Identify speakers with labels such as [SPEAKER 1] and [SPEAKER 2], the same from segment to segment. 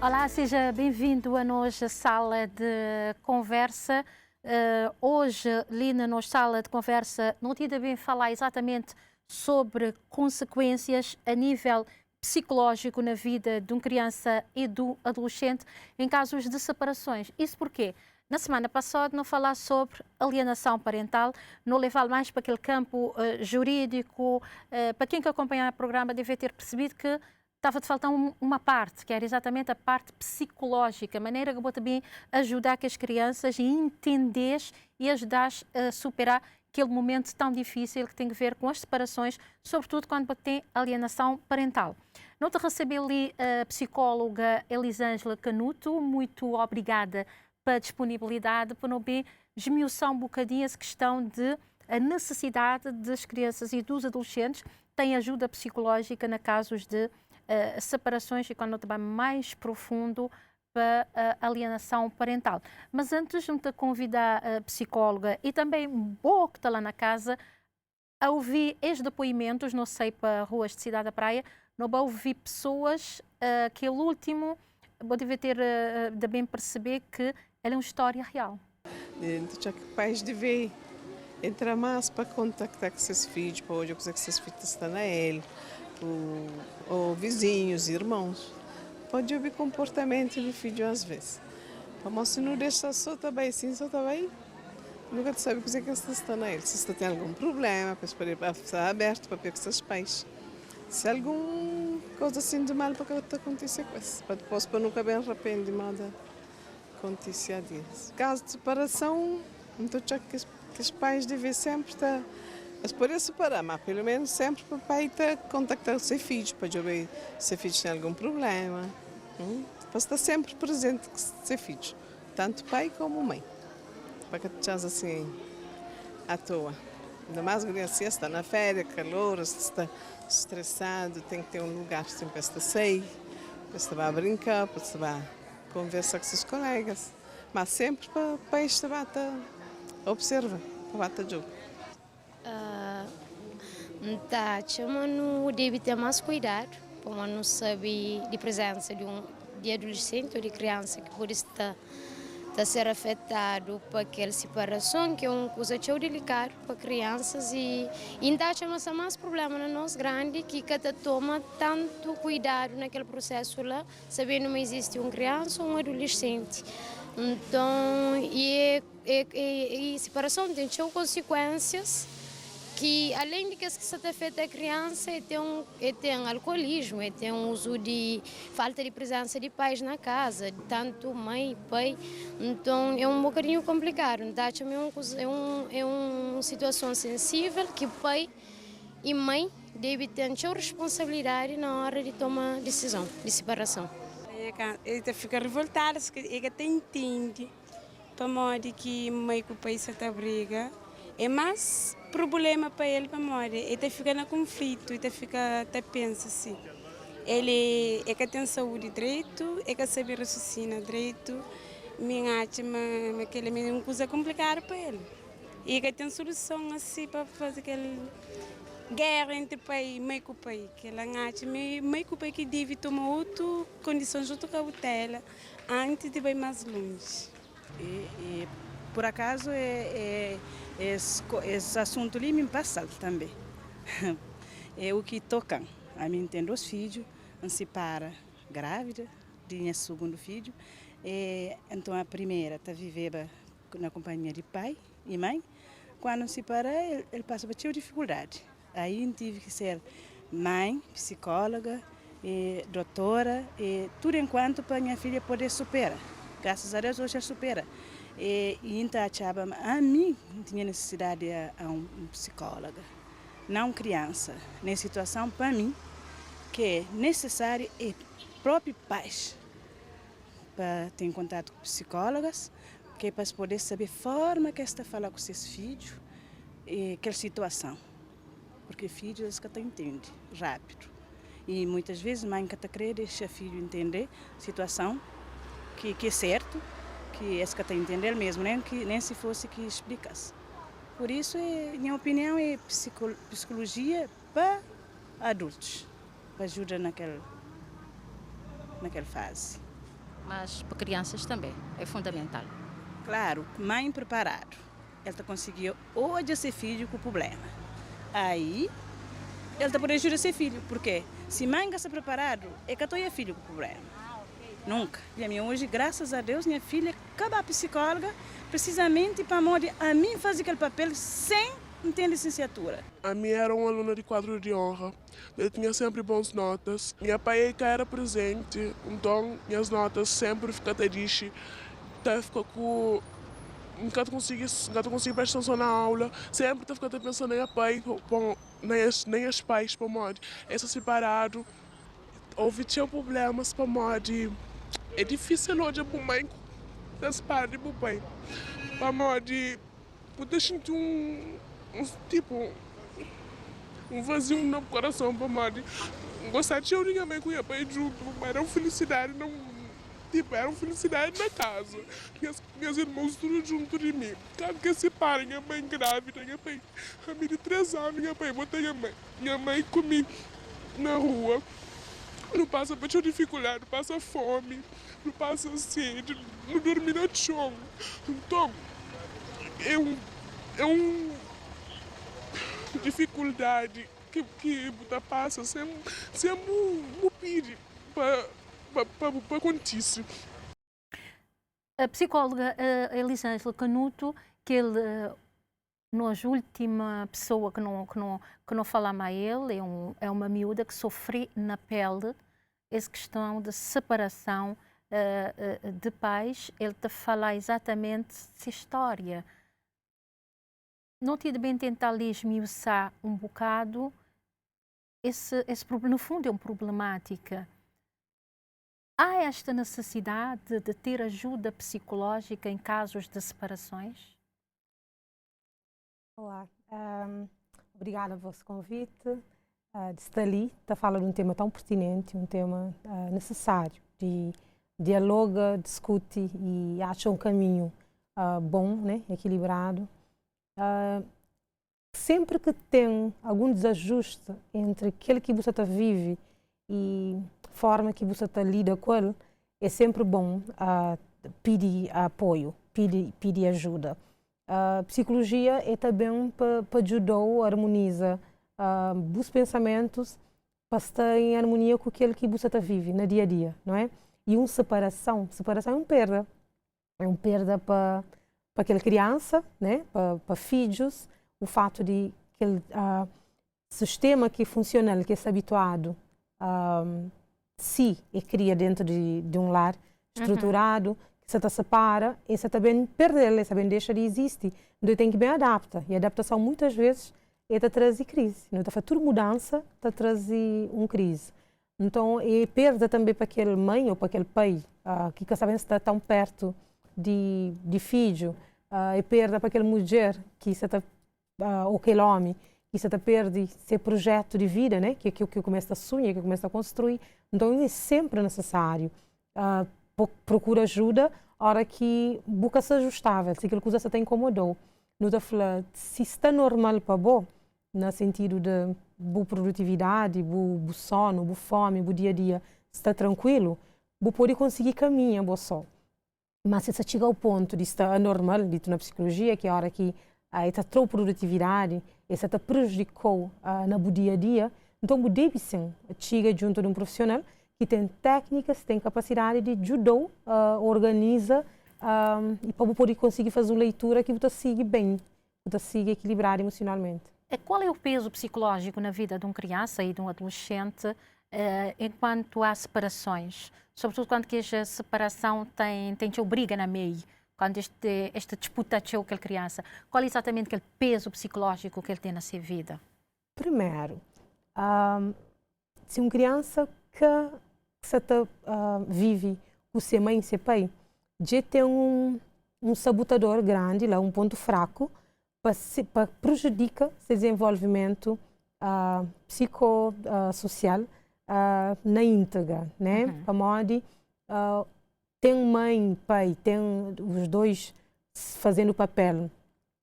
[SPEAKER 1] Olá, seja bem-vindo a nossa sala de conversa. Hoje, ali na nossa sala de conversa, não tinha bem falar exatamente sobre consequências a nível psicológico na vida de uma criança e do adolescente em casos de separações. Isso porquê? Na semana passada não falar sobre alienação parental, não levar mais para aquele campo jurídico. Para quem que acompanha o programa deve ter percebido que estava de faltar uma parte, que era exatamente a parte psicológica, a maneira que vou também ajudar que as crianças a entender e ajudar a superar aquele momento tão difícil que tem a ver com as separações, sobretudo quando tem alienação parental. Não te recebi ali a psicóloga Elisângela Canuto, muito obrigada pela disponibilidade, para não bem esmiuçar um bocadinho essa questão de a necessidade das crianças e dos adolescentes têm ajuda psicológica na casos de separações e quando vai mais profundo para a alienação parental. Mas antes de te convidar a psicóloga e também um pouco que está lá na casa, a ouvir estes depoimentos, não sei, para ruas de Cidade da Praia, não vou ouvir pessoas que o último, vou dever ter de bem perceber que ela é uma história real.
[SPEAKER 2] Já que pais devem entrar mais para contactar com seus filhos, para olhar o que seus filhos estão a ele, ou vizinhos, irmãos. Pode ouvir comportamento do filho às vezes. Mas se não deixa só também assim, só também, nunca te sabe o que é que está a ele. Se está tem algum problema, para estar aberto para ver com seus pais. Se alguma coisa assim de mal para acontecer com isso, para depois para nunca bem arrepender de acontecer a dias. Caso de separação, então já que os pais devem sempre estar. Mas por isso separar, mas pelo menos sempre para o pai contactar os seus filhos, para ver se seus filhos têm algum problema. Para estar sempre presente com os seus filhos, tanto pai como mãe. Para que te assim à toa. Ainda mais a criança está na férias, calor, está estressado, tem que ter um lugar sempre para estar sair, para estar brincar, para estar conversar com seus colegas. Mas sempre para estar observa, para estar jogo.
[SPEAKER 3] Tá, chama no deve ter mais cuidado, para não saber de presença de adolescente ou de criança que pode estar ser afetado por aquela separação, que é uma coisa tão delicada para crianças e ainda chama mais problema na nós grande que cada toma tanto cuidado naquele processo lá, sabendo que não existe uma criança ou um adolescente. Então, e separação tem consequências que além de que se afeta a criança, tem alcoolismo, tem uso de falta de presença de pais na casa, tanto mãe e pai. Então é um bocadinho complicado. É uma situação sensível que pai e mãe devem ter a responsabilidade na hora de tomar decisão de separação.
[SPEAKER 4] Ele fica revoltado, ele entende, para modo que mãe e o pai se briga. É mais problema para ele, para morar. Ele fica no conflito, ele fica, pensa assim. Ele é que tem saúde direito, é que sabe raciocinar direito, minha acha que ele é uma coisa complicada para ele. E que tem solução assim para fazer aquela guerra entre pai e mãe com o pai. Que ela acha mãe com o pai que deve tomar outra condições, outra cautela, antes de ir mais longe.
[SPEAKER 5] Por acaso esse assunto ali me passa também. É o que toca. A mim tem 2 filhos, se para grávida, tinha segundo filho. Então a primeira está vivendo na companhia de pai e mãe. Quando se para, ele passa por dificuldade. Aí tive que ser mãe, psicóloga, doutora, tudo enquanto para minha filha poder superar. Graças a Deus hoje ela supera. E então achava a mim tinha necessidade de uma psicóloga, não criança. Nessa situação para mim que é necessário é próprio pais para ter contato com psicólogas, que é para poder saber a forma que está falar com seus filhos e aquela situação, porque filhos que até entendem rápido e muitas vezes mãe que até quer deixar filho entender a situação que é certo. Que esse que está a entender mesmo, nem se fosse que explicasse. Por isso, minha opinião é psicologia para adultos, para ajudar naquela fase.
[SPEAKER 1] mas para crianças também é fundamental.
[SPEAKER 5] Claro, mãe preparado, ela conseguiu hoje ser filho com o problema. Aí, ela pode ajudar seu filho, porque se mãe está preparado, é que é filho com o problema. Nunca. E a minha hoje, graças a Deus, minha filha acaba psicóloga, precisamente para a mim fazer aquele papel sem ter licenciatura.
[SPEAKER 6] A minha era uma aluna de quadro de honra. Eu tinha sempre boas notas. Minha pai era presente, então minhas notas sempre ficam tristes. Então fico com... Nunca consigo prestar atenção na aula. Sempre estou ficando pensando em pai, nem os pais, para modo. Essa separado. Houve problemas para modo. É difícil hoje para mãe das partes para pai. Para modo, eu sinto um vazio no coração para modo. Gostar de eu ninguém mãe com o pai junto, mas era uma felicidade, não, era uma felicidade na casa. Minhas irmãs tudo junto de mim. Cada que se para, minha mãe grávida, minha mãe, a minha de 3 anos, minha mãe bota minha mãe comigo na rua. Não passa por dificuldade, não passa fome, não passa sede, não dorme no chão. Então, é uma dificuldade que você passa sem pedir para acontecer.
[SPEAKER 1] A psicóloga Elisângela Canuto, que ele, nós, última pessoa que não fala mais ele, é uma miúda que sofre na pele essa questão de separação de pais. Ele te fala exatamente essa história. Não tive bem tentar lhe esmiuçar um bocado esse problema. No fundo é uma problemática. Há esta necessidade de ter ajuda psicológica em casos de separações?
[SPEAKER 7] Olá, obrigada pelo vosso convite. De estar ali, está a falar de um tema tão pertinente, um tema necessário, de dialoga, discute e acha um caminho bom, né, equilibrado. Sempre que tem algum desajuste entre aquele que você vive e a forma que você lida com ele, é sempre bom pedir apoio, pedir ajuda. A psicologia é também para ajudar, harmonizar os pensamentos para estar em harmonia com aquele que você vive no dia a dia, não é? E uma separação é uma perda. É uma perda para aquela criança, né? Para filhos, o fato de aquele sistema que funciona, que é habituado, se cria dentro de um lar estruturado, que você separa, e você também perde ele, você também deixa de existir. Então tem que bem adaptar. E a adaptação muitas vezes traz crise. Não está tudo mudança, traz uma crise. Então é perda também para aquele mãe ou para aquele pai que sabem estar tão perto de filho. É perda para aquela mulher que está ou aquele homem que você perde seu projeto de vida, né? Que começa a sonhar, que começa a construir. Então é sempre necessário procura ajuda a hora que busca se ajustável, se aquilo que você te incomodou. Não está falando se está normal para você, no sentido de boa produtividade, boa sono, boa fome, boa dia a dia, está tranquilo, você pode conseguir caminhar só. Mas se você chega ao ponto de estar anormal, dito na psicologia, que é a hora que está trouxe produtividade e você está prejudicou no dia a dia, então você deve sim chegar junto de um profissional que tem técnicas, tem capacidade de ajudar, organiza e para poder conseguir fazer uma leitura que você siga bem, você siga equilibrado emocionalmente.
[SPEAKER 1] Qual é o peso psicológico na vida de uma criança e de um adolescente enquanto há separações? Sobretudo quando que esta separação tem briga na meio, quando esta disputa com aquela criança. Qual é exatamente aquele peso psicológico que ele tem na sua vida?
[SPEAKER 7] Primeiro, se uma criança que vive com sua mãe e seu pai, já tem um sabotador grande, lá, um ponto fraco, para prejudicar seu desenvolvimento psicossocial na íntegra, né? Para modo tem mãe, pai, tem os dois fazendo o papel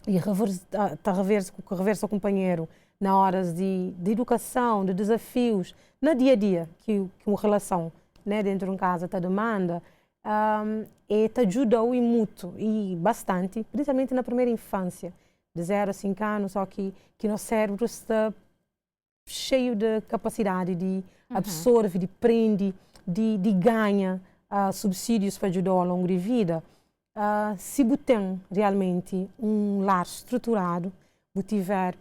[SPEAKER 7] e reversa o companheiro na horas de educação, de desafios, no dia a dia que uma relação, né, dentro de casa te demanda. e te ajudou e muito, e bastante, principalmente na primeira infância, de 0 a 5 anos, só que nosso cérebro está cheio de capacidade de absorver, de prende, de ganha subsídios para ajudar ao longo de vida. Se você tem realmente um lar estruturado, você tiver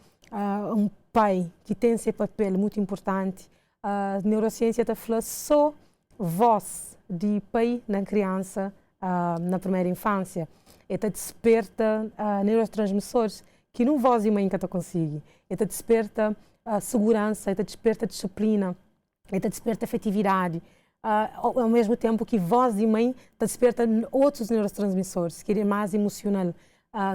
[SPEAKER 7] um pai que tem esse papel muito importante, a neurociência está falando só voz de pai na criança na primeira infância. Ela desperta neurotransmissores que não voz e mãe que ela consegue. Ela desperta segurança, ela desperta disciplina, ela desperta efetividade. Ao mesmo tempo que voz e mãe desperta outros neurotransmissores, que é mais emocional.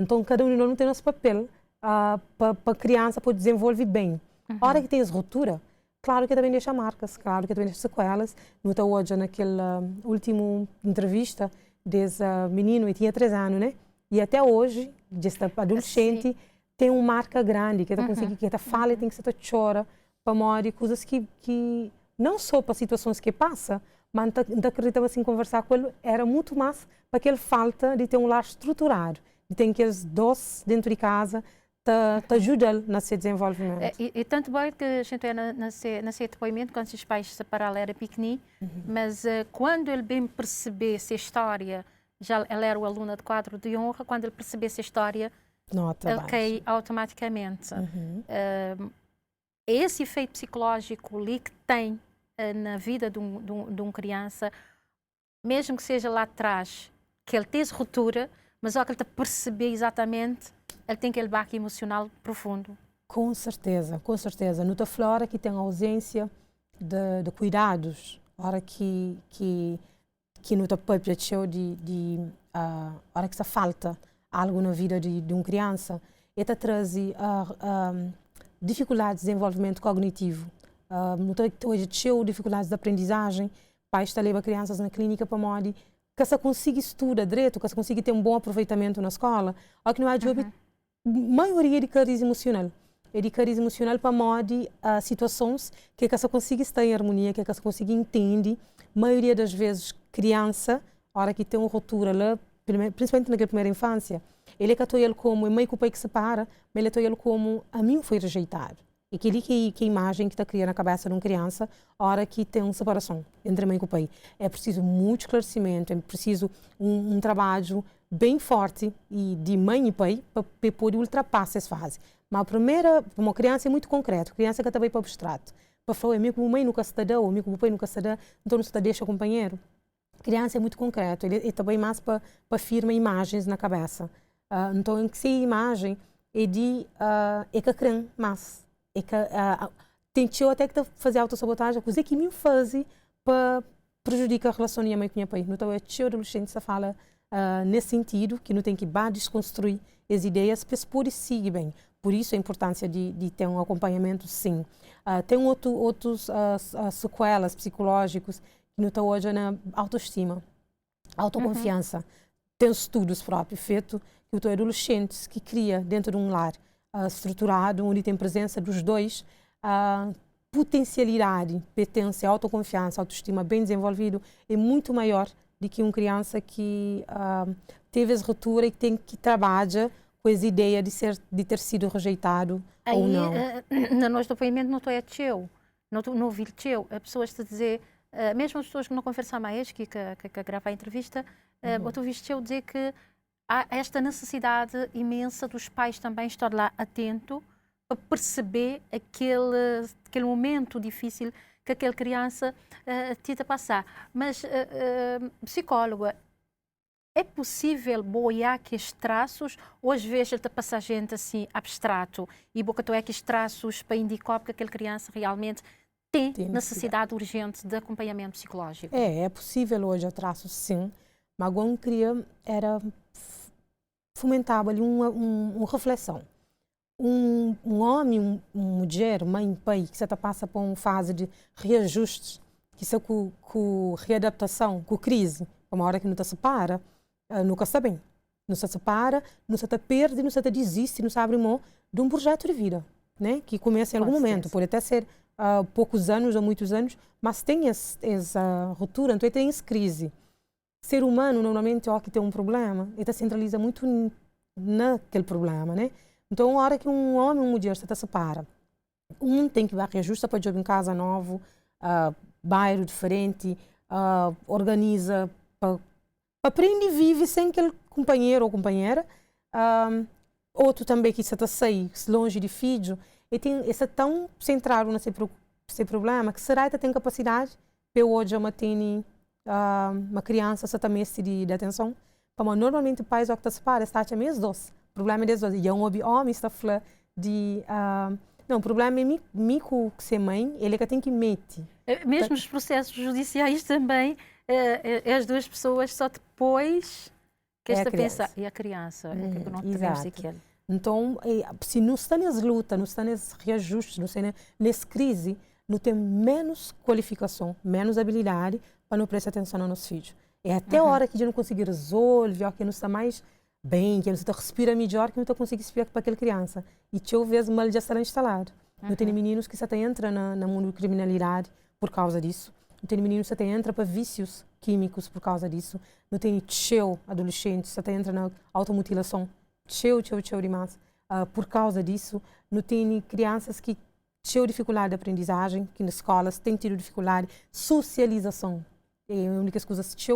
[SPEAKER 7] Então, cada um de nós não tem nosso papel para a criança poder desenvolver bem. A hora que tem as rupturas, claro que também deixa marcas, claro que também deixa sequelas. Não está hoje naquela última entrevista desse menino, ele tinha 3 anos, né? E até hoje, desse adolescente, tem uma marca grande, que ele consegue, que ele fala, tem que ser chora, para morrer, coisas que não só para situações que passa, mas não acreditava assim conversar com ele, era muito mais para aquela falta de ter um lar estruturado, de ter aqueles doces dentro de casa, te ajuda nesse desenvolvimento.
[SPEAKER 1] E tanto bem que a gente é nesse depoimento, quando os pais se separaram, era pequenino, mas quando ele bem percebesse a história, já ele era o aluno de quadro de honra, quando ele percebesse a história, ele cai automaticamente. Esse efeito psicológico ali que tem na vida de um criança, mesmo que seja lá atrás, que ele tem ruptura, mas só que ele está a perceber exatamente, ele tem aquele baque emocional profundo.
[SPEAKER 7] Com certeza, com certeza. Nota flora que tem ausência de cuidados, hora que nota própria hora que se falta algo na vida de uma criança, ele traz dificuldades de desenvolvimento cognitivo. Hoje tinha dificuldades de aprendizagem, pais estão levando crianças na clínica para modo que se consiga estudar direito, que se consiga ter um bom aproveitamento na escola, ou que não há maioria de crise emocional. É de crise emocional para modo situações que se consiga estar em harmonia, que se consiga entender. Maioria das vezes criança, a hora que tem uma ruptura lá, principalmente na primeira infância, ele catou ele como mãe com o pai que separa, mas ele catou ele como a mim foi rejeitado. E que a imagem que está criando na cabeça de uma criança, a hora que tem uma separação entre a mãe e o pai. É preciso muito esclarecimento, é preciso um trabalho bem forte e de mãe e pai para poder ultrapassar essa fase. Mas a primeira, para uma criança é muito concreto, a criança que também para o abstrato. Para falar, amigo, mãe nunca se dá, ou amigo, pai nunca se dá, então não se deixa companheiro. A criança é muito concreto, ele é também mais para firmar imagens na cabeça. Então, em que se a imagem é de é que crê mais. É que tentou até que fazer autossabotagem, coisa que me faz para prejudicar a relação da mãe com a pai. Então, é que o adolescente fala nesse sentido, que não tem que desconstruir as ideias para se poder seguir bem. Por isso a importância de ter um acompanhamento, sim. Tem outros sequelas psicológicas que não estão hoje na autoestima, autoconfiança. Tem estudos próprios feitos que os adolescentes que cria dentro de um lar estruturado, onde tem presença dos dois, potencialidade, potência, autoconfiança, autoestima bem desenvolvido é muito maior do que uma criança que teve essa ruptura e que tem que trabalhar com essa ideia de ter sido rejeitado ou não.
[SPEAKER 1] No nosso depoimento não estou a teu, não ouvi teu, as pessoas te dizer, mesmo as pessoas que não conversam mais, que grava a entrevista, eu ouviste eu dizer que há esta necessidade imensa dos pais também estar lá atento para perceber aquele momento difícil que aquela criança tenta passar. Mas, psicóloga, é possível boiar aqueles traços ou às vezes ele está passar gente assim abstrato e boca tu é aqueles traços para indicar que aquela criança realmente tem necessidade urgente de acompanhamento psicológico? É
[SPEAKER 7] possível hoje a traços, sim, mas quando queria era fomentava ali uma reflexão. Um homem, uma mulher, mãe, pai, que você passa por uma fase de reajustes, que isso com readaptação, com crise, uma hora que não se separa, nunca está bem. Não se separa, não se perde, não se desiste, não se abre mão de um projeto de vida, né? Que começa em algum momento, pode até ser poucos anos ou muitos anos, mas tem essa ruptura, então tem essa crise. ser humano normalmente ó que tem um problema, ele centraliza muito naquele problema, né? Então, a hora que um homem e uma mulher se separa, um tem que varrer justa para jogar em casa novo, bairro diferente, organiza para aprender a viver sem aquele companheiro ou companheira. Outro também que está sair longe de filho e tem esse tão centrado nesse problema que será que tem capacidade para hoje uma criança se também de atenção. Como normalmente pais que se separa está a mesma doce. O problema é dois e um homem está falando de não, o problema é mico que ser mãe, ele é que tem que meter.
[SPEAKER 1] Mesmo os processos judiciais também, as duas pessoas só depois que esta pensa. E a criança, é que não tivemos aquele.
[SPEAKER 7] Então, se não está nessa luta, não está nesse reajuste, não está nessa crise, não tem menos qualificação, menos habilidade para não prestar atenção nos nossos filhos. É até a hora que a gente não conseguir resolver, que não está mais bem, que não está respira melhor, que não está conseguindo respirar para aquela criança. E tinha vezes mal já está instalado. Não tem meninos que até entram no mundo da criminalidade por causa disso. Não tem meninos que até entram para vícios químicos por causa disso. Não tem tcheu adolescentes que até entram na automutilação. Tcheu demais. Por causa disso, não tem crianças que têm dificuldade de aprendizagem, que nas escolas têm tido dificuldade, socialização. É a única coisa que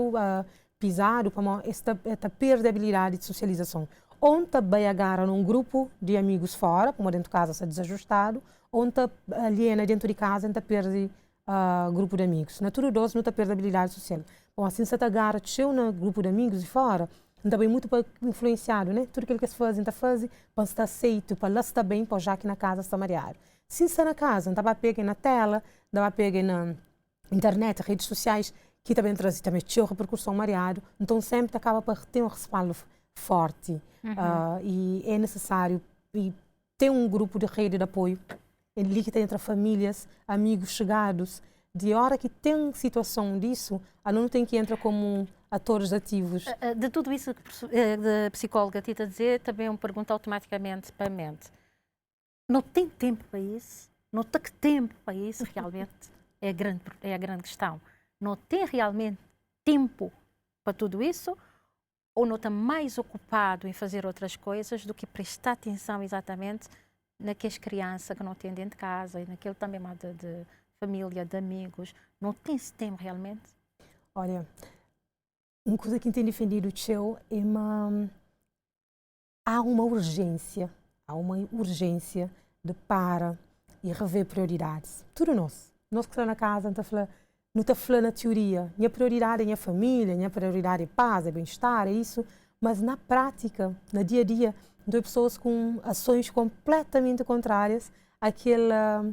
[SPEAKER 7] pisado para esta perda de habilidade de socialização. Onde vai agarrar num grupo de amigos fora, como dentro de casa está desajustado, onde aliena dentro de casa, onde perde grupo de amigos. Na tudo doce, não perde habilidade social. Bom, assim você agarra no grupo de amigos de fora, também muito influenciado, né? Tudo aquilo que se faz, para estar aceito, para lá estar bem, para já que na casa está mareado. Se está na casa, não vai pegar na tela, não vai pegar na internet, redes sociais, que também traz também repercussão mareado, então sempre acaba para ter um respaldo forte e é necessário ter um grupo de rede de apoio ali que tem entre famílias, amigos chegados, de hora que tem situação disso, a não tem que entrar como atores ativos.
[SPEAKER 1] De tudo isso que a psicóloga te a dizer, também me pergunta automaticamente para a mente. Não tem tempo para isso? Não tem tempo para isso realmente? É a grande questão. Não tem realmente tempo para tudo isso ou não está mais ocupado em fazer outras coisas do que prestar atenção exatamente naquelas crianças que não têm dentro de casa e naquele também de família, de amigos? Não tem esse tempo realmente?
[SPEAKER 7] Olha, uma coisa que tem defendido o Tcheu é há uma urgência de parar e rever prioridades. Tudo nós que estamos na casa, não está falando na teoria. Minha prioridade é minha família, minha prioridade é paz, é bem-estar, é isso. Mas na prática, no dia a dia, tem pessoas com ações completamente contrárias àquela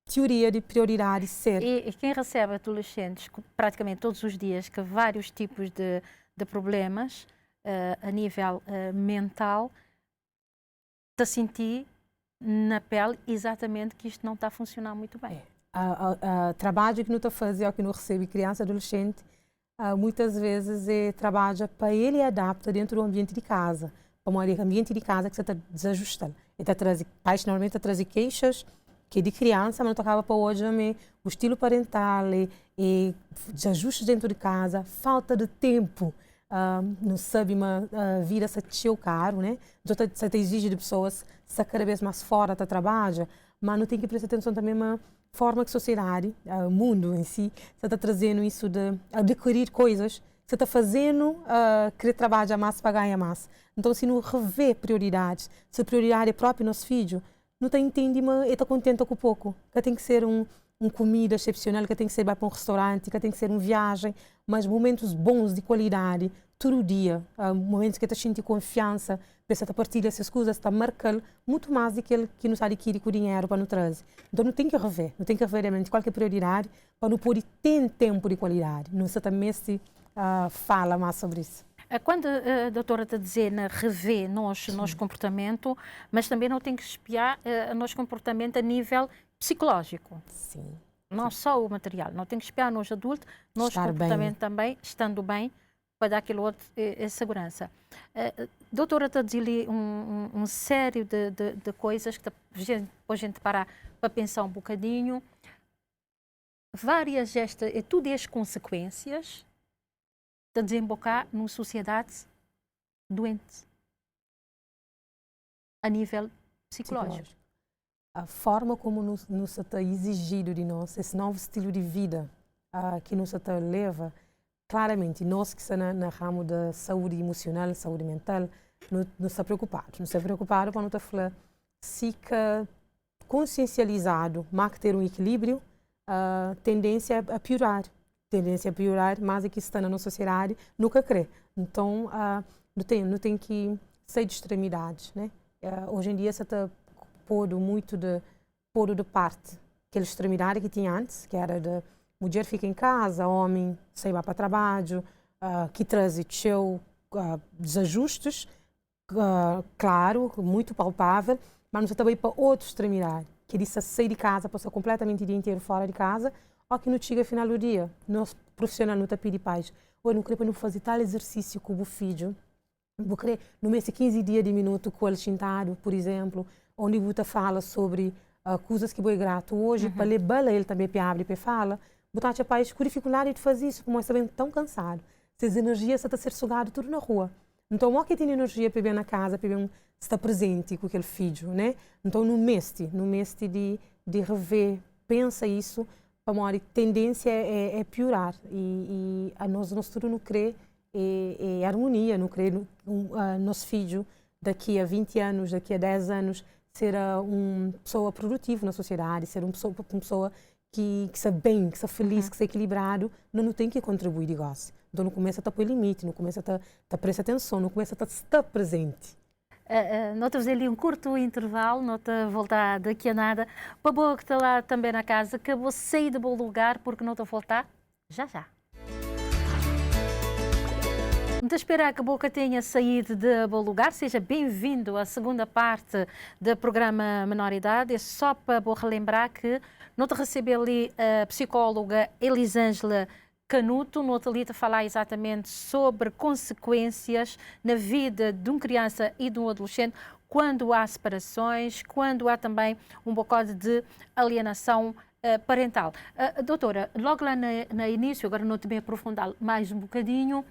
[SPEAKER 7] teoria de prioridade ser.
[SPEAKER 1] E quem recebe adolescentes praticamente todos os dias com vários tipos de problemas a nível mental, está a sentir na pele exatamente que isto não está a funcionar muito bem.
[SPEAKER 7] Trabalho que não está a fazer ou que não recebe criança, adolescente, muitas vezes é trabalho para ele adapta dentro do ambiente de casa. Como é o ambiente de casa que você está desajustando. Pais normalmente trazem queixas que de criança, mas não acaba para hoje o estilo parental e desajustes dentro de casa, falta de tempo. Não sabe, mas vira se teu caro, né? Você exige de pessoas se cada vez mais fora da trabalho, mas não tem que prestar atenção também na forma que a sociedade, o mundo em si, você está trazendo isso de adquirir coisas, você está fazendo querer trabalhar mais para ganhar mais. Então, se não rever prioridades, se a prioridade é próprio nosso filho, não está entendendo, mas está contente com pouco. Que tem que ser uma comida excepcional, que tem que ser para um restaurante, que tem que ser uma viagem, mas momentos bons de qualidade, todo dia, momentos que está sentindo confiança, para a partilhar essas coisas, está marcando muito mais do que ele que nos adquire com o dinheiro para nos trazer. Então, não tem que rever realmente qualquer prioridade para não poder ter tempo de qualidade. Não se também se fala mais sobre isso.
[SPEAKER 1] Quando a doutora está a dizer rever nosso comportamento, mas também não tem que espiar o nosso comportamento a nível psicológico.
[SPEAKER 7] Sim.
[SPEAKER 1] Não só o material. Não tem que espiar nos adultos, nosso comportamento também, estando bem, para dar aquele outro segurança. Doutora está a dizer um sério de coisas que a gente parar para pensar um bocadinho. Várias tudo as consequências de desembocar numa sociedade doente a nível psicológico.
[SPEAKER 7] A forma como nos está exigido de nós, esse novo estilo de vida que nos leva, claramente, nós que estamos na ramo da saúde emocional, saúde mental, não está preocupado. Não está preocupado para não falar se que consciencializado, mas ter um equilíbrio, tendência a piorar. Tendência a piorar, mas aqui está na nossa sociedade, nunca crê. Então, não tem que sair de extremidades, né? Hoje em dia, você está pondo muito de parte aquela extremidade que tinha antes, que era de mulher fica em casa, homem sai para trabalho, que traz desajustes, claro, muito palpável, mas você também para outra extremidade, que diz sair de casa, passar completamente o dia inteiro fora de casa, ou que não chega ao final do dia. Nós, profissional, não está pedindo paz. Ou não queria para não fazer tal exercício com o filho, vou querer, no mês de 15 dias de minuto com ele sentado, por exemplo, onde você fala sobre coisas que você é grato hoje, para levar ele também para abrir para fala, botar a paz com dificuldade de fazer isso, porque nós estamos tão cansados. Essas energias estão a ser sugadas tudo na rua. Então, o que tem energia para vir na casa, para estar presente com aquele filho, né? Então, no mês de rever, pensa isso, a tendência é piorar. E nós tudo não crê é harmonia, não crê nosso filho daqui a 20 anos, daqui a 10 anos, ser uma pessoa produtiva na sociedade, ser uma pessoa que está bem, que está feliz, que está equilibrado, não tem que contribuir de gosto. Então não começa a pôr limite, não começa a prestar atenção, não começa a estar presente.
[SPEAKER 1] Nós temos ali um curto intervalo, não te voltar daqui a nada. Para a boa que está lá também na casa, que eu vou sair do bom lugar porque não estou a voltar já. Muito esperar que a Boca tenha saído de bom lugar. Seja bem-vindo à segunda parte do programa Menoridade. É só para vou relembrar que não te receber ali a psicóloga Elisângela Canuto, no outro ali, a falar exatamente sobre consequências na vida de uma criança e de um adolescente quando há separações, quando há também um bocado de alienação parental. Doutora, logo lá no início, agora não te bem aprofundar mais um bocadinho,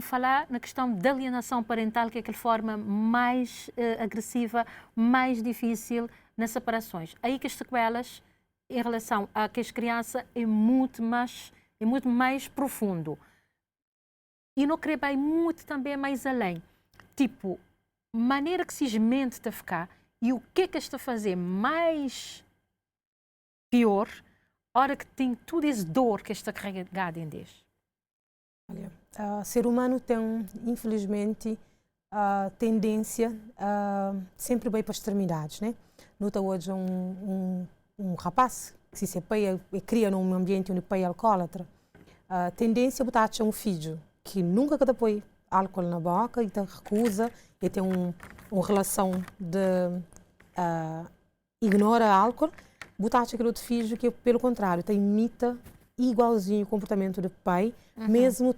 [SPEAKER 1] falar na questão da alienação parental, que é aquela forma mais agressiva, mais difícil nas separações. Aí que as sequelas em relação a que as crianças é muito mais profundo. E não creio bem muito também mais além. Tipo, maneira que se mente está a ficar e o que está a fazer mais pior, hora que tem tudo esse dor que está carregada em Deus.
[SPEAKER 7] Olha, o ser humano tem, infelizmente, a tendência sempre vai para as extremidades, né? Nota hoje um rapaz que se separa e cria num ambiente onde o pai é alcoólatra, a tendência é botar um filho que nunca põe álcool na boca e recusa e tem uma relação de ignora álcool, botar aquele outro filho que, pelo contrário, imita igualzinho o comportamento do pai, mesmo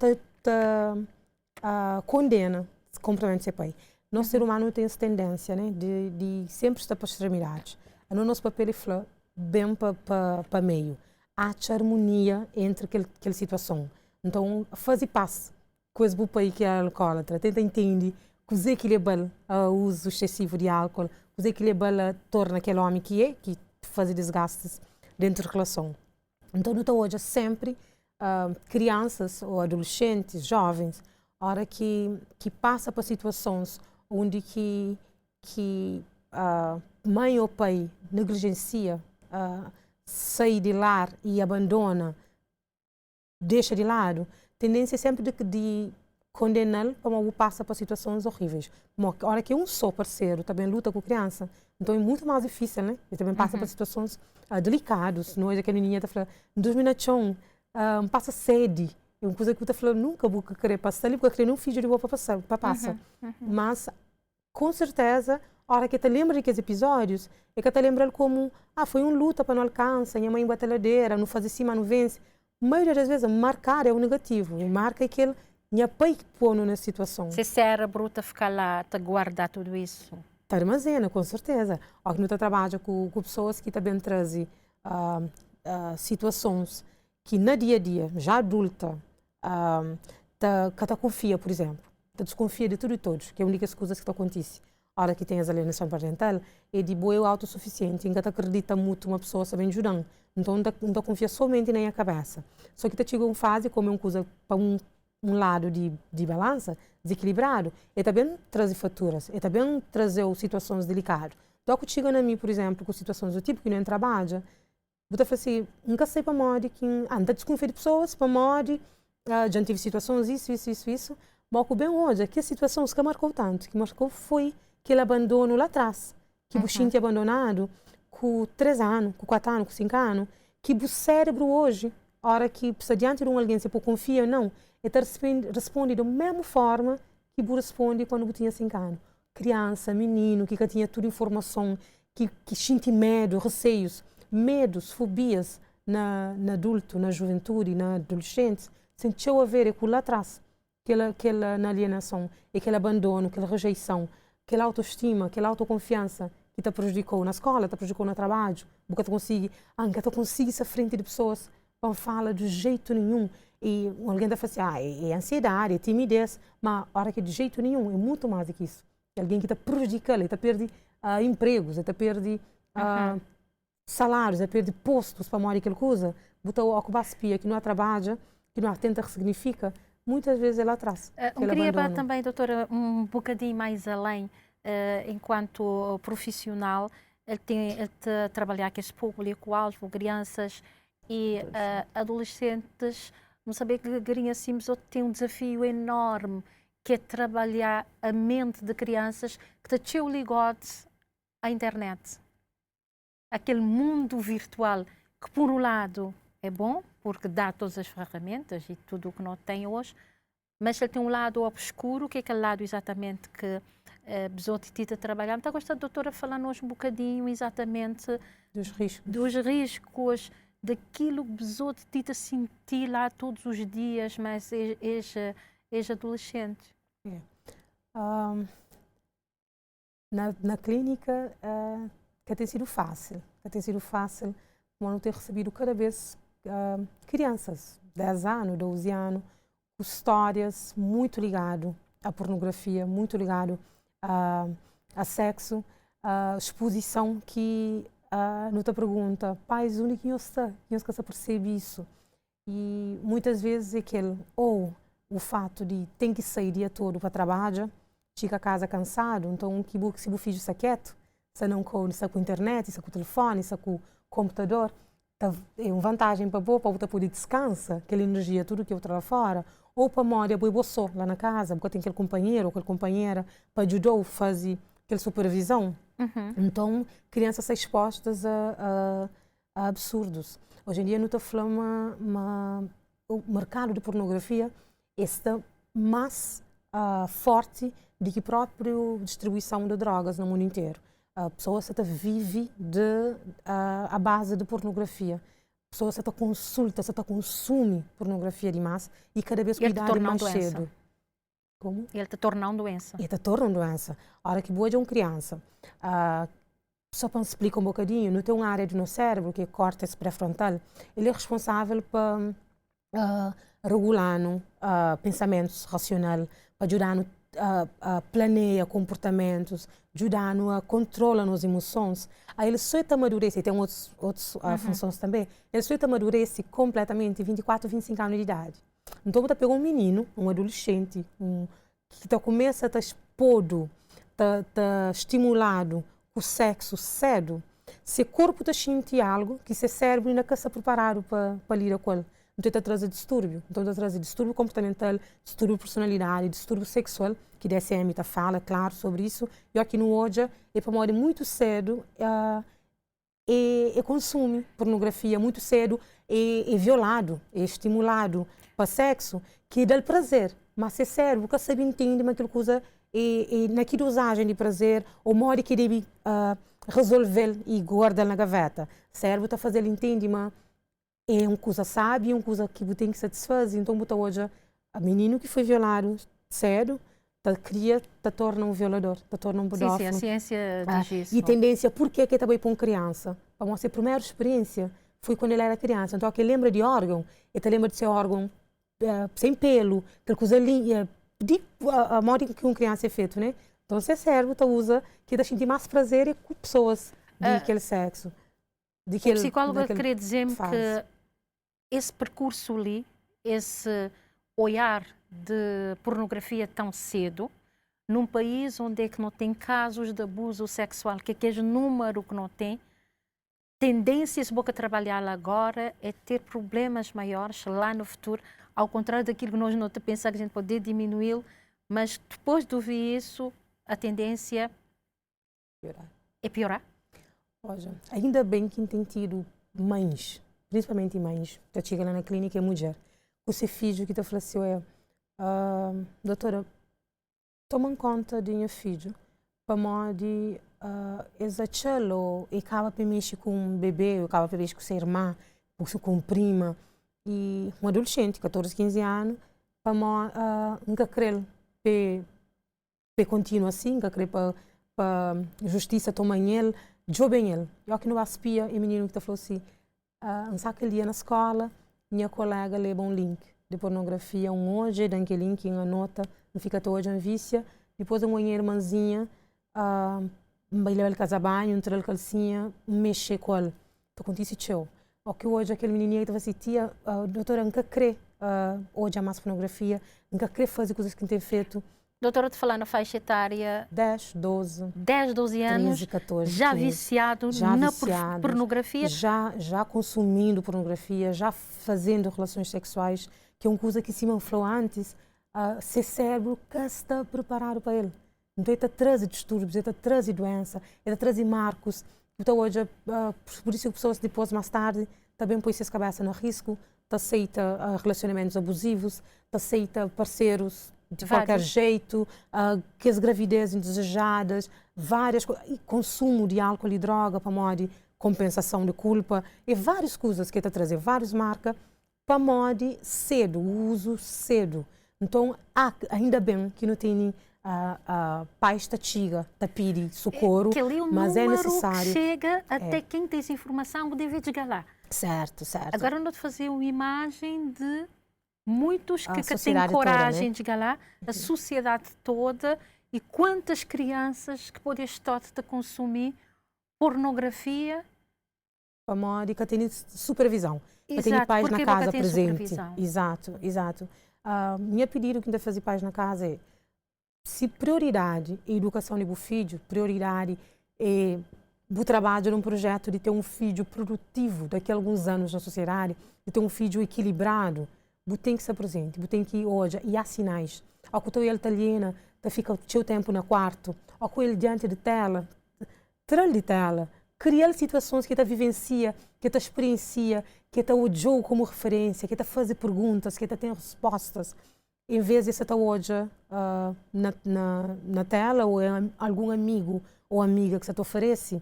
[SPEAKER 7] condena o comportamento do seu pai. Nosso ser humano tem essa tendência, né, de sempre estar para as extremidades. No nosso papel é falar bem para meio. Há harmonia entre aquela situação. Então, faz e passa. Coisa do pai que é alcoólatra, tenta entender que ele é o uso excessivo de álcool, que ele torna aquele homem que faz desgastes dentro da relação. Então, não hoje sempre crianças ou adolescentes, jovens, hora que passa por situações onde mãe ou pai negligencia, sai de lar e abandona, deixa de lado, tendência é sempre de condená-lo como passa por situações horríveis. A hora que um só parceiro também luta com a criança, então é muito mais difícil, né? Ele também passa por situações delicadas. Nós, aquela menina está falando, em 2001, passa sede. É uma coisa que eu estou falando, nunca vou querer passar ali, porque eu queria um filho de boa para passar. Mas, com certeza, a hora que eu lembro daqueles episódios, é que eu lembro como, foi uma luta para não alcançar, minha mãe batalhadeira, não faz assim, mas não vence. A maioria das vezes, marcar é o negativo. E marca aquele, minha pai que põe nessa situação.
[SPEAKER 1] Se cérebro está ficar lá, está guardar tudo isso.
[SPEAKER 7] Está armazena, com certeza. Ou que não está trabalha com pessoas que também trazem situações que, no dia a dia, já adulta, que confia, por exemplo, que desconfia de tudo e todos, que é a única coisa que acontece. A hora que tem as alienação parental, é de boa autossuficiente, em que acredita muito uma pessoa sabendo ajudar. Então, não confia somente na cabeça. Só que chega uma fase, como é uma coisa para um lado de balança, desequilibrado, e também trazer faturas, e também trazer situações delicadas. Então, quando chega a mim, por exemplo, com situações do tipo que não trabalha, eu falo assim, nunca sei para modo que anda desconfia de pessoas, para modo, já tive situações, isso, mas bem hoje, que a situação que marcou tanto, que marcou foi que ele abandonou lá atrás, que o tinha abandonado com 3 anos, com 4 anos, com 5 anos, que o cérebro hoje, a hora que precisa diante de alguém, se confia ou não, ele responde da mesma forma que o responde quando eu tinha 5 anos. Criança, menino, que tinha toda informação, que sente medo, receios, medos, fobias na adulto, na juventude, na adolescente, sentiu a ver com lá atrás, aquela alienação, aquele abandono, aquela rejeição, aquela autoestima, aquela autoconfiança que te prejudicou na escola, te prejudicou no trabalho, porque tu consegue ser frente de pessoas não fala de jeito nenhum. E alguém vai falar assim, é ansiedade, é timidez, mas a hora que de jeito nenhum, é muito mais do que isso. É alguém que está prejudicando, ele está perdendo empregos, ele está perdendo salários, ele perde postos para morar aquela coisa, botar o ocupar-se que não trabalha, que não tenta ressignifica, muitas vezes ele atrás.
[SPEAKER 1] Queria também, doutora, um bocadinho mais além, enquanto profissional, ele trabalhar com esse público-alvo, crianças e adolescentes, não saber que crianças tem um desafio enorme, que é trabalhar a mente de crianças que estão ligadas à internet. Aquele mundo virtual que, por um lado, é bom, porque dá todas as ferramentas e tudo o que não tem hoje, mas ele tem um lado obscuro, que é aquele lado exatamente que Besouro Tita trabalhar. Então, gosto da doutora falar-nos um bocadinho exatamente dos riscos, daquilo que Besouro Tita sentir lá todos os dias, mas ex-adolescente.
[SPEAKER 7] Na clínica, que tem sido fácil, não ter recebido cada vez crianças, 10 anos, 12 anos, com histórias muito ligadas à pornografia, muito ligado a sexo, exposição que não te pergunta, pais, onde que eu está? Que se percebe isso? E muitas vezes é aquele, ou o fato de tem que sair o dia todo para trabalhar, chega a casa cansado, então se o filho está quieto, se não com a internet, se com o telefone, se com o computador, é uma vantagem para você poder descansar, aquela energia, tudo que eu trago fora, ou para morar só lá na casa, porque tem aquele companheiro ou aquela companheira para ajudar a fazer aquela supervisão. Então, crianças são expostas a absurdos. Hoje em dia, não estou falando, o mercado de pornografia está mais forte do que a própria distribuição de drogas no mundo inteiro. A pessoa vive à base de pornografia. A pessoa consulta, consome pornografia demais e cada vez cuidar mais cedo. Como?
[SPEAKER 1] Ele te torna uma doença.
[SPEAKER 7] Ele te torna uma doença. A hora que boa de uma criança, só para explicar um bocadinho, não tem uma área do nosso cérebro, que é o córtex pré-frontal, ele é responsável para regular pensamentos racionais, para ajudar a planear comportamentos, ajudar a controlar as emoções. Aí ele só amadurece, tem outras funções também, ele só amadurece completamente 24, 25 anos de idade. Então, você pega um menino, um adolescente, que começa a estar exposto, está estimulado com o sexo cedo, se o corpo está sentindo algo, que seu cérebro ainda está preparado para lidar com ele. Então, está trazendo distúrbio. Então, está trazendo distúrbio comportamental, distúrbio de personalidade, distúrbio sexual, que DSM fala, claro, sobre isso. E aqui no hoje, é para morrer muito cedo, consome pornografia muito cedo, é violado, é estimulado para sexo, que dá prazer. Mas se cérebro que sabe entende, mas aquilo coisa naquela dosagem de prazer, ou modo que deve resolver e guardar na gaveta. O cérebro está fazendo entende, mas é uma coisa sábia, uma coisa que tem que satisfazer. Então, hoje, a menino que foi violado cedo, torna um violador, torna um pedófilo.
[SPEAKER 1] Sim, a ciência diz isso.
[SPEAKER 7] E tendência, por que também para uma criança? Para a primeira experiência foi quando ele era criança. Então, ele lembra de órgão, ele lembra de seu órgão sem pelo, aquela coisa linha, a modo que uma criança é feito, né? Então, o cérebro usa que dá sentir mais prazer com pessoas daquele sexo.
[SPEAKER 1] A psicóloga queria dizer-me que esse percurso ali, esse olhar de pornografia tão cedo, num país onde é que não tem casos de abuso sexual, que aquele número que não tem, tendências boca trabalhar agora é ter problemas maiores lá no futuro, ao contrário daquilo que nós não pensamos que a gente poder diminuí-lo, mas depois de ouvir isso, a tendência é piorar.
[SPEAKER 7] Olha, ainda bem que tem tido mães, principalmente mães, que chegam lá na clínica é mulher, o seu filho que faleceu doutora, toma em conta de meu filho, para modo exatá-lo e acaba para mexer com um bebê, acaba para mexer com sua irmã, com uma prima, e um adolescente, 14, 15 anos, para modo nunca crer para continuar assim, nunca crer para justiça tomar ele, jovem ele. Eu que não aspia, e o menino que falou assim, aquele dia na escola, minha colega leva um link de pornografia, hoje, daquele link, uma nota, não fica até hoje em vícia, depois uma irmãzinha, vai levar ele casa banho, entrar ele calcinha, mexer com ele. Então, acontece isso. O que hoje aquele menininho estava assim, tia, doutora, nunca crê hoje há mais pornografia, nunca crê fazer coisas que não tem feito.
[SPEAKER 1] Doutora, te falar na faixa etária
[SPEAKER 7] 10, 12
[SPEAKER 1] anos,
[SPEAKER 7] 13, 14,
[SPEAKER 1] já
[SPEAKER 7] 15,
[SPEAKER 1] viciado na pornografia?
[SPEAKER 7] Já consumindo pornografia, já fazendo relações sexuais, que é uma coisa que Simão falou antes, seu cérebro está preparado para ele. Então, ele traz distúrbios, ele traz doença, ele traz marcos. Então, hoje, por isso que pessoas depois, mais tarde, também põem suas cabeças no risco, aceita relacionamentos abusivos, aceita parceiros de qualquer jeito, que as gravidezes indesejadas, várias coisas, e consumo de álcool e droga para modo de compensação de culpa, e várias coisas que está trazendo, várias marcas, para modo cedo, o uso cedo. Então, ainda bem que não tem pais da tiga, da piri, socorro, mas é necessário.
[SPEAKER 1] Que chega até quem tem essa informação, deve chegar lá.
[SPEAKER 7] Certo, certo.
[SPEAKER 1] Agora, não te fazer uma imagem de muitos que têm coragem toda, né? De chegar lá, a sociedade toda, e quantas crianças que podem estar a consumir pornografia.
[SPEAKER 7] Para modo que tem supervisão.
[SPEAKER 1] Exato,
[SPEAKER 7] tem pais na casa
[SPEAKER 1] presente.
[SPEAKER 7] Exato, exato. Minha pedido que ainda fazer pais na casa é, se prioridade é a educação do filho, prioridade é o trabalho num projeto de ter um filho produtivo daqui a alguns anos na sociedade, de ter um filho equilibrado, você tem que ser presente, você tem que ir hoje, e há sinais. Ao que eu italiana, fica o seu tempo no quarto, ao que ele diante de tela, traz de tela, criar situações que vivencia, que experiencia, que o jogo como referência, que faz perguntas, que tem respostas. Em vez de estar hoje na tela, ou algum amigo ou amiga que você te oferece,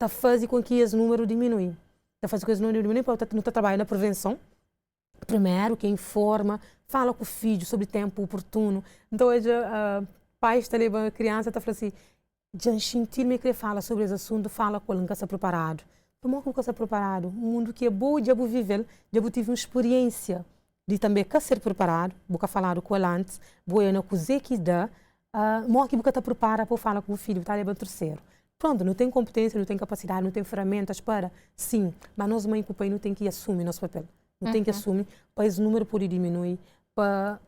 [SPEAKER 7] faz com que esse número diminui. Faz com que esse número diminui, para não trabalhar na prevenção. Primeiro, que informa, fala com o filho sobre tempo oportuno. Então, hoje, pais estão levando a criança e falam assim, já sentir-me que fala sobre esse assunto, fala com ele que está preparado. Como que está preparado? Um mundo que é bom, já vou viver, já vou ter uma experiência de também ser preparado, vou falar com ele antes, vou na coisa que dá, mas que está preparado para falar com o filho, está levando terceiro. Pronto, não tem competência, não tem capacidade, não tem ferramentas para, sim, mas nós, mãe e pai, não tem que assumir nosso papel. Não tem que assumir, para esse número poder diminuir, para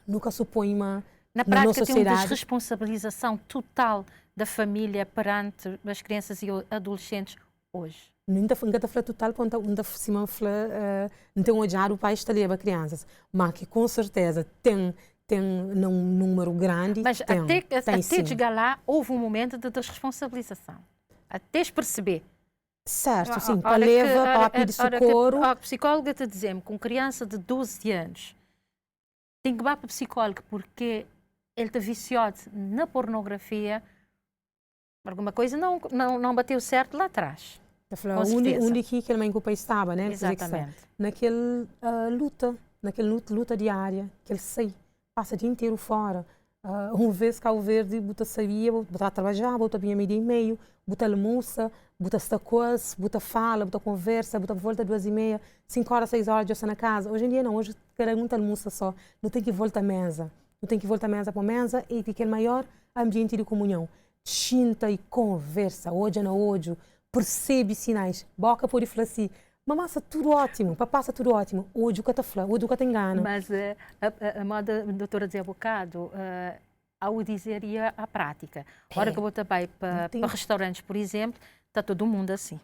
[SPEAKER 7] nunca supõe uma
[SPEAKER 1] na prática tem uma desresponsabilização total da família perante as crianças e adolescentes hoje.
[SPEAKER 7] Não está falando total, não cima não tem odiar o pai está ali para crianças, mas que com certeza tem um número grande.
[SPEAKER 1] Mas até chegar lá houve um momento de desresponsabilização, até se perceber.
[SPEAKER 7] Certo, sim, para levar para pedir socorro.
[SPEAKER 1] A psicóloga está dizendo que uma criança de 12 anos tem que ir para o psicólogo porque ele está viciado na pornografia, alguma coisa não bateu certo lá atrás.
[SPEAKER 7] Onde que a mãe que o pai estava, né?
[SPEAKER 1] Exatamente.
[SPEAKER 7] Naquela luta diária, que ele sai, passa o dia inteiro fora, Uma vez Cabo Verde, você sabia, você trabalhar, você vinha meio e meio, você almoça, você esta coisa, você fala, você conversa, você volta 2h30, 5 horas, 6 horas, já está na casa. Hoje em dia não, hoje cada um almoça só, não tem que voltar à mesa. Não tem que voltar mesa para mesa e que é o maior ambiente de comunhão. Senta e conversa, olho no olho, percebe sinais. Boca pode falar assim, mamãe, está tudo ótimo, papai está tudo ótimo. Hoje o que está falando, hoje o que está engano.
[SPEAKER 1] Mas a moda, a doutora dizia há bocado, ao dizer e a prática. A hora que eu vou vai para restaurantes, por exemplo, está todo mundo assim.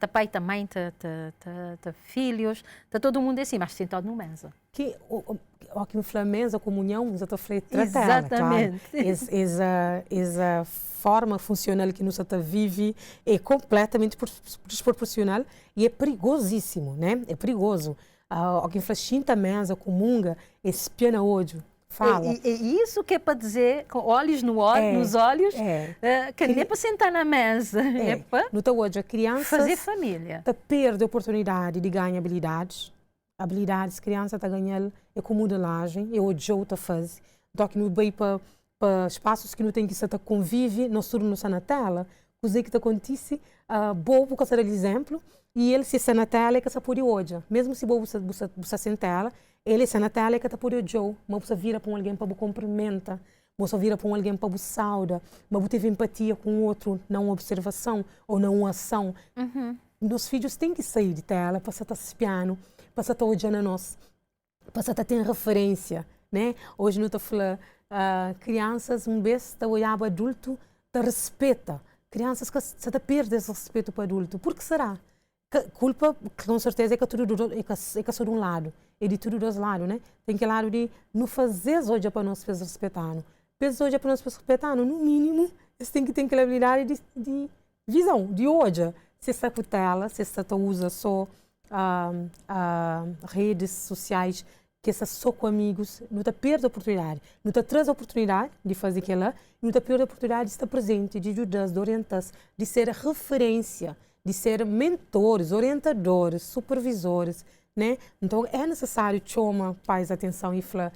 [SPEAKER 1] Tá pai, tá mãe, tá filhos, tá todo mundo assim, mas sentado numa mesa.
[SPEAKER 7] Que aqui em Flamengo, a comunhão, já estou falando.
[SPEAKER 1] Exatamente.
[SPEAKER 7] Claro. Essa forma funcional que nós vive é completamente desproporcional e é perigosíssimo, né? É perigoso. Aqui em Flamengo, a mesa, comunga, espiana ódio. Fala.
[SPEAKER 1] E isso que é para dizer, com olhos nos olhos, que nem é para sentar na mesa, é para
[SPEAKER 7] hoje, a criança
[SPEAKER 1] fazer família.
[SPEAKER 7] Perde a oportunidade de ganhar habilidades. Habilidades, criança está ganhando é com modelagem, é o Joe está fazendo. Então, que não vai para espaços que não tem que estar convive, nós tudo não está na tela. Coisa que acontece, bobo que será exemplo, e ele se está na tela é que está por hoje. Mesmo se bobo está sem tela, ele está na tela é que está por Joe. Mas você vira para alguém para cumprimentar, você vira para alguém para sauda, mas você teve empatia com o outro, não observação ou não ação. Nossos filhos têm que sair de tela para estar espiando, para estar olhando a nós, para estar tendo referência, né? Hoje não estou falando crianças, vez está olhando adulto, te respeita. Crianças que você perde esse respeito para adulto. Por que será? Culpa, com certeza, é que só de um lado. É de tudo dos lados, né? Tem que lado de não fazer hoje para nós respeitar. Fazer hoje para nós respeitar, no mínimo, você tem que ter aquela habilidade de visão, de hoje. Se está com tela, se está usa só redes sociais, que está só com amigos, não está perde a oportunidade. Não está traz a oportunidade de fazer aquilo, não está perde a oportunidade de estar presente, de ajudar, de orientar, de ser referência, de ser mentores, orientadores, supervisores, né? Então é necessário chamar pais atenção e falar,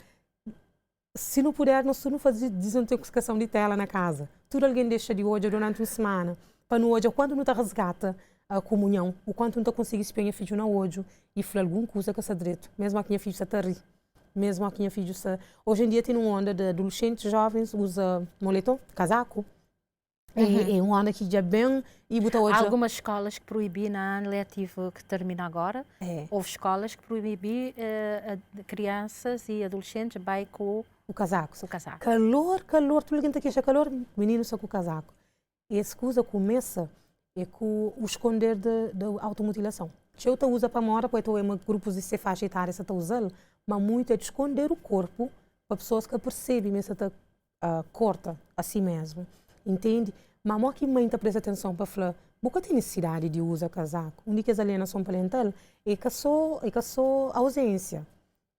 [SPEAKER 7] se não puder, nós não fazer desintoxicação de tela na casa. Tudo alguém deixa de hoje durante uma semana, para no hoje, quando não está resgata a comunhão, o quanto não está conseguindo espelhar filho no olho e falar alguma coisa que está direito, mesmo aqui a filho está a rir, mesmo aqui a filho está... Hoje em dia tem uma onda de adolescentes jovens usa moletom, casaco. É uma onda que já bem e botar hoje.
[SPEAKER 1] Há algumas escolas que proíbem na ano letivo que termina agora. Houve escolas que proíbem crianças e adolescentes vai com
[SPEAKER 7] o casaco.
[SPEAKER 1] Calor,
[SPEAKER 7] tudo que está aqui calor, menino só com o casaco. E essa coisa começa com o esconder da automutilação. Eu estou usando para mora, porque eu tenho grupos de faixa etária que estão usando, mas muito é de esconder o corpo para pessoas que percebem, mas está corta a si mesmo. Entende? Mas a que mãe está prestando atenção para falar, nunca tem necessidade de usar casaco. A única alienação parental é que só ausência.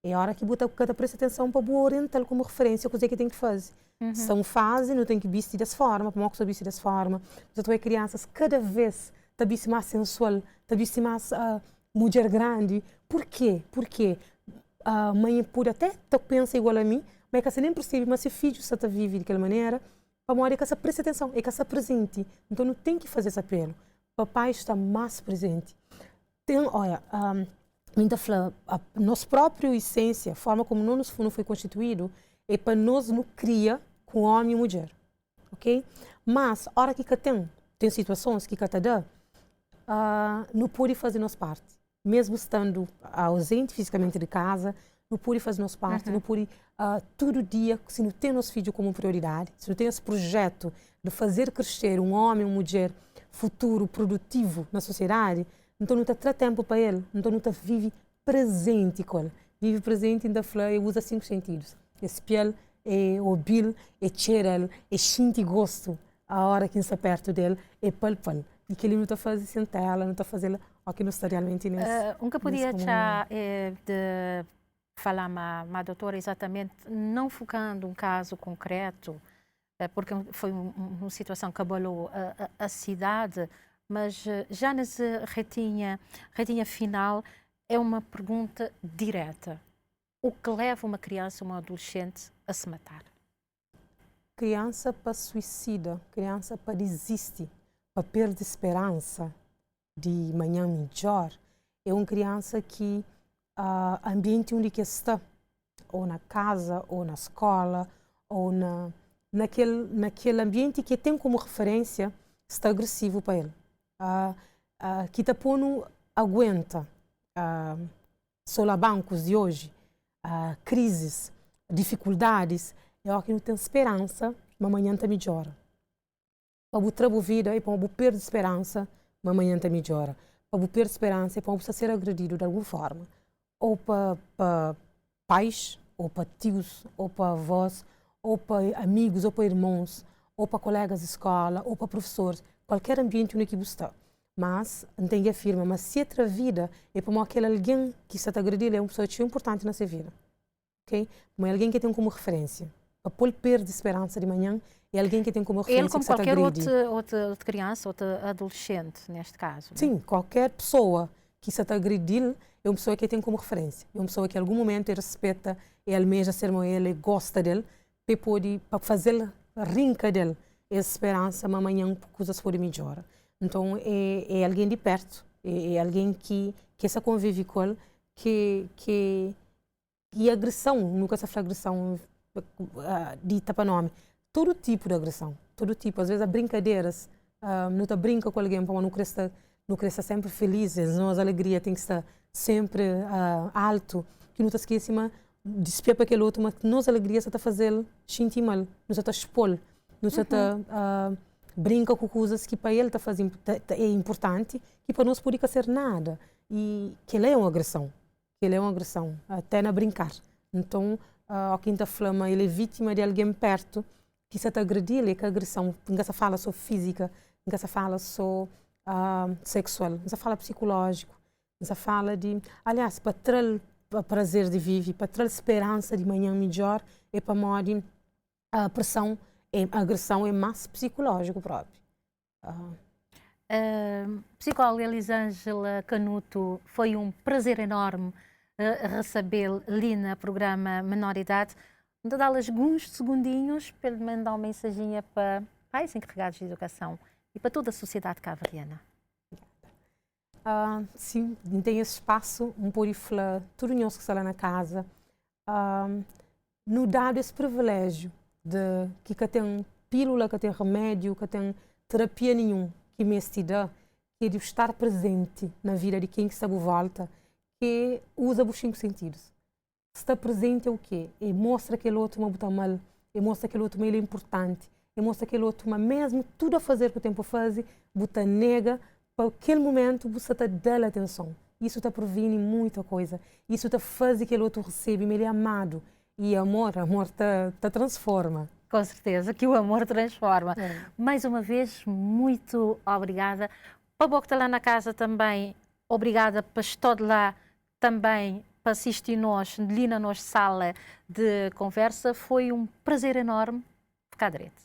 [SPEAKER 7] É a hora que você presta atenção para o oriental como referência, coisa que tem que fazer. São fases, não tem que vestir dessa forma, para que vestir dessa forma. Então, é crianças cada vez está vestir mais sensual, está vestir mais mulher grande. Por quê? Porque a mãe pode até pensar igual a mim, mas é que você nem percebe, mas se o filho está vive daquela maneira, a mãe é que você presta atenção, é que você presente. Então, não tem que fazer esse apelo. Papai está mais presente. Olha, a nossa própria essência, a forma como nós foi constituído, é para nós nos criar com homem e mulher, ok? Mas, a hora que tem situações que dá, não pode fazer nossa parte. Mesmo estando ausente fisicamente de casa, não pode fazer nossa parte, não pode todo dia, se não tem nosso filho como prioridade, se não tem esse projeto de fazer crescer um homem, uma mulher futuro, produtivo na sociedade, então não está tempo para ele, então não está vive presente com ele. Vive presente ainda fala e usa 5 sentidos. Espiar, é ouvir, é cheirar, é sentir gosto a hora que está perto dele, é palpar. E que ele não está fazendo sentar ela, não está fazendo o que não está realmente nesse.
[SPEAKER 1] Nunca podia já de falar a doutora exatamente, não focando um caso concreto, porque foi uma situação que abalou a cidade, mas já nessa retinha final é uma pergunta direta. O que leva uma criança ou uma adolescente a se matar?
[SPEAKER 7] criança para suicida, criança para desistir, para perder esperança de manhã melhor, é uma criança que ambiente onde que está, ou na casa, ou na escola, ou naquele ambiente que tem como referência, está agressivo para ele. Que está pondo aguenta solabancos de hoje, crises, dificuldades, é que não tem esperança, mas amanhã está melhor. Para você trabalhar vida e para você perder esperança, mas amanhã está melhor. Para você perder esperança e para você ser agredido de alguma forma. Ou para pais, ou para tios, ou para avós, ou para amigos, ou para irmãos, ou para colegas de escola, ou para professores, qualquer ambiente onde você está. Mas, não tem que afirmar, mas se a vida é para aquele alguém que está a agredir, é uma pessoa muito importante na sua vida. Ok? Mas é alguém que tem como referência. Para pôr perder esperança de manhã, é alguém que tem como referência.
[SPEAKER 1] Ele, como
[SPEAKER 7] que
[SPEAKER 1] qualquer outra criança, outra adolescente, neste caso.
[SPEAKER 7] Sim, né? Qualquer pessoa que está a agredir é uma pessoa que tem como referência. É uma pessoa que em algum momento ele respeita, ele almeja ser com ele, gosta dele, para fazer rinca dele essa esperança, mas amanhã coisas forem melhor. Então, é alguém de perto, é alguém que se convive com ele, e agressão, nunca se fala agressão dita para nome, todo tipo de agressão, todo tipo, às vezes há brincadeiras, não te brinca com alguém, para não cresça sempre feliz, a alegria tem que estar sempre alto, que não te esquece, mas despia para aquele outro, mas nossa alegria está a fazer sentir mal, não está a expor, não está brinca com coisas que para ele é importante e para nós pode ser nada. E que ele é uma agressão. Até na brincar. Então, a quinta flama, ele é vítima de alguém perto que se está a agredir, é que a agressão, não se fala só física, não se fala só sexual, não se fala psicológico, não se fala de... Aliás, para ter prazer de viver, para ter esperança de manhã melhor, é para morrer a pressão. A agressão é mais psicológico próprio.
[SPEAKER 1] Psicóloga Elisângela Canuto, foi um prazer enorme receber ali no programa Menor Idade. Vou dar-lhes alguns segundinhos para lhe mandar uma mensaginha para pais encarregados de educação e para toda a sociedade cabo-verdiana.
[SPEAKER 7] Sim, tem esse espaço, pode falar tudo nós que está lá na casa, nos dá esse privilégio de que tem pílula, que tem remédio, que tem terapia nenhuma que me dá, que é de estar presente na vida de quem está à volta, que usa os 5 sentidos. Estar presente é o quê? É mostra aquele outro uma botar mal, é mostra aquele outro ele é importante, é mostra aquele outro mas mesmo tudo a fazer que o tempo faz, botar nega, para aquele momento você está dando atenção. Isso está previne muita coisa. Isso está faz que aquele outro recebe, ele é amado. E amor te transforma.
[SPEAKER 1] Com certeza, que o amor transforma. Mais uma vez, muito obrigada. Para o que está lá na casa também, obrigada para estar lá também, para assistir nós, ali na nossa sala de conversa. Foi um prazer enorme. Ficar direito.